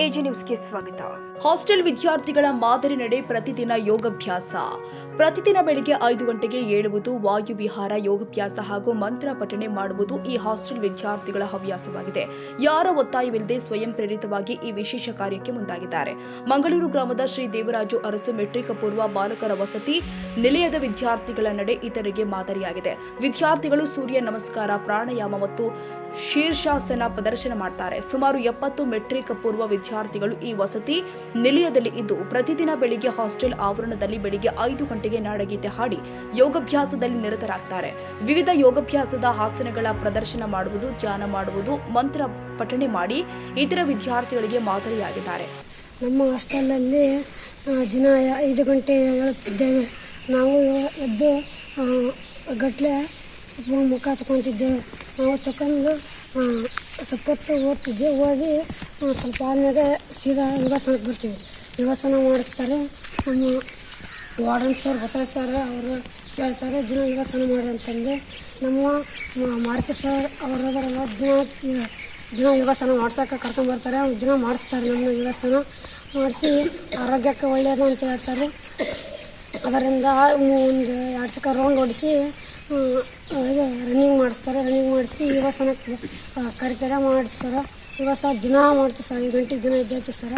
AG ನ್ಯೂಸ್ಗೆ ಸ್ವಾಗತ. Hostel ವಿದ್ಯಾರ್ಥಿಗಳ ಮಾದರಿ ನಡೆ ಪ್ರತಿದಿನ ಯೋಗಾಭ್ಯಾಸ. ಪ್ರತಿದಿನ ಬೆಳಿಗ್ಗೆ 5 ಗಂಟೆಗೆ ಏಳುವುದು, ವಾಯು ವಿಹಾರ, ಯೋಗಾಭ್ಯಾಸ ಹಾಗೂ ಮಂತ್ರ ಪಠಣೆ ಮಾಡುವುದು ಈ ಹಾಸ್ಟೆಲ್ ವಿದ್ಯಾರ್ಥಿಗಳ ಹವ್ಯಾಸವಾಗಿದೆ. ಯಾರ ಒತ್ತಾಯವಿಲ್ಲದೆ ಸ್ವಯಂ ಪ್ರೇರಿತವಾಗಿ ಈ ವಿಶೇಷ ಕಾರ್ಯಕ್ಕೆ ಮುಂದಾಗಿದ್ದಾರೆ. ಮಂಗಳೂರು ಗ್ರಾಮದ ಶ್ರೀ ದೇವರಾಜು ಅರಸು ಮೆಟ್ರಿಕ್ ಪೂರ್ವ ಬಾಲಕರ ವಸತಿ ನಿಲಯದ ವಿದ್ಯಾರ್ಥಿಗಳ ನಡೆ ಇತರರಿಗೆ ಮಾದರಿಯಾಗಿದೆ. ವಿದ್ಯಾರ್ಥಿಗಳು ಸೂರ್ಯ ನಮಸ್ಕಾರ, ಪ್ರಾಣಾಯಾಮ ಮತ್ತು ಶೀರ್ಷಾಸನ ಪ್ರದರ್ಶನ ಮಾಡುತ್ತಾರೆ. ಸುಮಾರು 70 ಮೆಟ್ರಿಕ್ ಪೂರ್ವ ವಿದ್ಯಾರ್ಥಿಗಳು ಈ ವಸತಿ ನಿಲಯದಲ್ಲಿ ಇದ್ದು ಪ್ರತಿದಿನ ಬೆಳಿಗ್ಗೆ ಹಾಸ್ಟೆಲ್ ಆವರಣದಲ್ಲಿ ಬೆಳಿಗ್ಗೆ 5 ಗಂಟೆಗೆ ನಾಡಗೀತೆ ಹಾಡಿ ಯೋಗಾಭ್ಯಾಸದಲ್ಲಿ ನಿರತರಾಗ್ತಾರೆ. ವಿವಿಧ ಯೋಗಾಭ್ಯಾಸದ ಆಸನಗಳ ಪ್ರದರ್ಶನ ಮಾಡುವುದು, ಧ್ಯಾನ ಮಾಡುವುದು, ಮಂತ್ರ ಪಠಣೆ ಮಾಡಿ ಇತರ ವಿದ್ಯಾರ್ಥಿಗಳಿಗೆ ಮಾದರಿಯಾಗಿದ್ದಾರೆ. ನಮ್ಮ ಹಾಸ್ಟೆಲಲ್ಲಿ ದಿನ 5 ಗಂಟೆ ಹೇಳುತ್ತಿದ್ದೇವೆ. ನಾವು ಎದ್ದು ಗಟ್ಟಲೆ ಮುಖ ತಗೊತಿದ್ದೇವೆ. ನಾವು ತಗೊಂಡು ಸ್ವಲ್ಪ ಹೊತ್ತು ಓದ್ತಿದ್ದೆ. ಓದಿ ಸ್ವಲ್ಪ ಆದ್ಮೇಲೆ ಸೀದಾ ಯೋಗಾಸನಕ್ಕೆ ಬರ್ತೀವಿ. ಯೋಗಾಸನ ಮಾಡಿಸ್ತಾರೆ. ನಮ್ಮ ವಾರ್ಡನ್ ಸರ್, ಬಸವರಾಜ್ ಸರ್ ಅವರು ಹೇಳ್ತಾರೆ ದಿನ ಯೋಗಾಸನ ಮಾಡಿ ಅಂತಂದು. ನಮ್ಮ ಮಾರುತಿ ಸರ್ ಅವರು ಅದರಲ್ಲ ದಿನ ಯೋಗಾಸನ ಮಾಡ್ಸೋಕೆ ಕರ್ಕೊಂಬರ್ತಾರೆ. ದಿನ ಮಾಡಿಸ್ತಾರೆ. ನಮ್ಮ ಯೋಗಾಸನ ಮಾಡಿಸಿ ಆರೋಗ್ಯಕ್ಕೆ ಒಳ್ಳೆಯದು ಅಂತ ಹೇಳ್ತಾರೆ. ಅದರಿಂದ ಒಂದು 2 ಸಲ ರೌಂಡ್ ಹೊಡಿಸಿ ಇದು ರನ್ನಿಂಗ್ ಮಾಡಿಸ್ತಾರೆ. ರನ್ನಿಂಗ್ ಮಾಡಿಸಿ ಯೋಗಾಸನಕ್ಕೆ ಕರಿತಾರೆ, ಮಾಡಿಸ್ತಾರೆ. ಯೋಗಾಸನ ದಿನ ಮಾಡ್ತೀವಿ ಸರ್. 5 ಗಂಟೆಗೆ ದಿನ ಎದ್ದೇಳ್ತೀವಿ ಸರ್.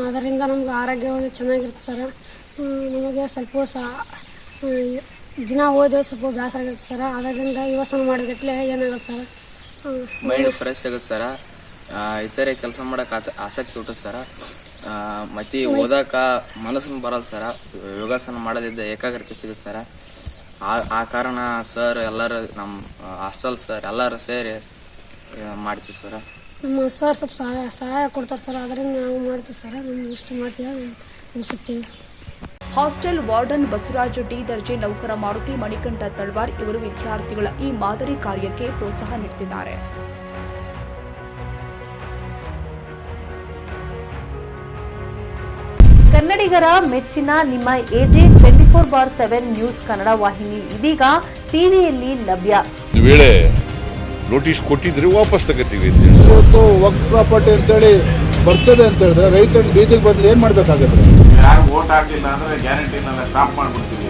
ಅದರಿಂದ ನಮ್ಗೆ ಆರೋಗ್ಯವಾಗಿ ಚೆನ್ನಾಗಿರುತ್ತೆ ಸರ್. ನಮಗೆ ಸ್ವಲ್ಪ ದಿನ ಓದಿ ಸ್ವಲ್ಪ ಬೇಸರ ಆಗಿರುತ್ತೆ ಸರ್. ಅದರಿಂದ ಯೋಗಾಸನ ಮಾಡಿದಟ್ಲೆ ಏನಾಗುತ್ತೆ ಸರ್, ಮೈಂಡ್ ಫ್ರೆಶ್ ಆಗುತ್ತೆ ಸರ. ಇತರೆ ಕೆಲಸ ಮಾಡೋಕೆ ಆಸಕ್ತಿ ಹುಟ್ಟುತ್ತೆ ಸರ. ಮತ್ತು ಓದೋಕೆ ಮನಸ್ಸನ್ನು ಬರಲ್ಲ ಸರ. ಯೋಗಾಸನ ಮಾಡೋದಿದ್ದ ಏಕಾಗ್ರತೆ ಸಿಗುತ್ತೆ ಸರ. ಆ ಕಾರಣ ಸರ್ ಎಲ್ಲರೂ, ನಮ್ಮ ಹಾಸ್ಟೆಲ್ ಸರ್ ಎಲ್ಲರೂ ಸೇರಿ ಮಾಡ್ತೀವಿ ಸರ. ನಮ್ಮ ಸರ್ ಸ್ವಲ್ಪ ಸಹಾಯ ಕೊಡ್ತಾರೆ ಸರ್. ಅದರಿಂದ ನಾವು ಮಾಡ್ತೀವಿ ಸರ್. ನಮ್ಗೆ ಇಷ್ಟು ಮಾಡ್ತೀವಿ, ಮುಗಿಸುತ್ತೇವೆ. ಹಾಸ್ಟೆಲ್ ವಾರ್ಡನ್ ಬಸವರಾಜು ಡಿ ದರ್ಜೆ ನೌಕರ ಮಾರುತಿ ಮಣಿಕಂಠ ತಳವಾರ್ ಇವರು ವಿದ್ಯಾರ್ಥಿಗಳ ಈ ಮಾದರಿ ಕಾರ್ಯಕ್ಕೆ ಪ್ರೋತ್ಸಾಹ ನೀಡುತ್ತಿದ್ದಾರೆ. ಕನ್ನಡಿಗರ ಮೆಚ್ಚಿನ ನಿಮ್ಮ ಎಜೆ 24/7 ನ್ಯೂಸ್ ಕನ್ನಡ ವಾಹಿನಿ ಇದೀಗ ಟಿವಿಯಲ್ಲಿ ಲಭ್ಯ. ವೇಳೆ ನೋಟಿಸ್ ಕೊಟ್ಟಿದ್ರೆ ವಾಪಸ್ ತಗೋತೀವಿ. ಇವತ್ತು ವಕ್ಫ್ ಪ್ರಾಪರ್ಟಿ ಅಂತೇಳಿ ಬರ್ತದೆ ಅಂತ ಹೇಳಿದ್ರೆ ರೈತರು ಬೀದಿಗೆ ಬದಲು ಏನು ಮಾಡಬೇಕಾಗುತ್ತೆ? ಯಾರು ವೋಟ್ ಹಾಕಿಲ್ಲ ಅಂದ್ರೆ ಗ್ಯಾರಂಟಿನೆಲ್ಲ ಸ್ಟಾಪ್ ಮಾಡಿಬಿಡ್ತೀವಿ.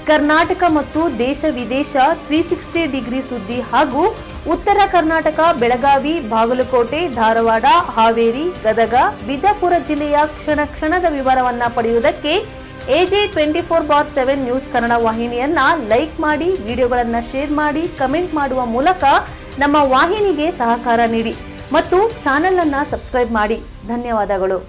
ಕರ್ನಾಟಕ ಮತ್ತು ದೇಶ ವಿದೇಶ 360 ಡಿಗ್ರಿ ಸುದ್ದಿ ಹಾಗೂ ಉತ್ತರ ಕರ್ನಾಟಕ, ಬೆಳಗಾವಿ, ಬಾಗಲಕೋಟೆ, ಧಾರವಾಡ, ಹಾವೇರಿ, ಗದಗ, ಬಿಜಾಪುರ ಜಿಲ್ಲೆಯ ಕ್ಷಣ ಕ್ಷಣದ ವಿವರವನ್ನ ಪಡೆಯುವುದಕ್ಕೆ ಎಜೆ 24/7 ನ್ಯೂಸ್ ಕನ್ನಡ ವಾಹಿನಿಯನ್ನ ಲೈಕ್ ಮಾಡಿ, ವಿಡಿಯೋಗಳನ್ನ ಶೇರ್ ಮಾಡಿ, ಕಮೆಂಟ್ ಮಾಡುವ ಮೂಲಕ ನಮ್ಮ ವಾಹಿನಿಗೆ ಸಹಕಾರ ನೀಡಿ ಮತ್ತು ಚಾನೆಲ್ ಅನ್ನ ಸಬ್ಸ್ಕ್ರೈಬ್ ಮಾಡಿ. ಧನ್ಯವಾದಗಳು.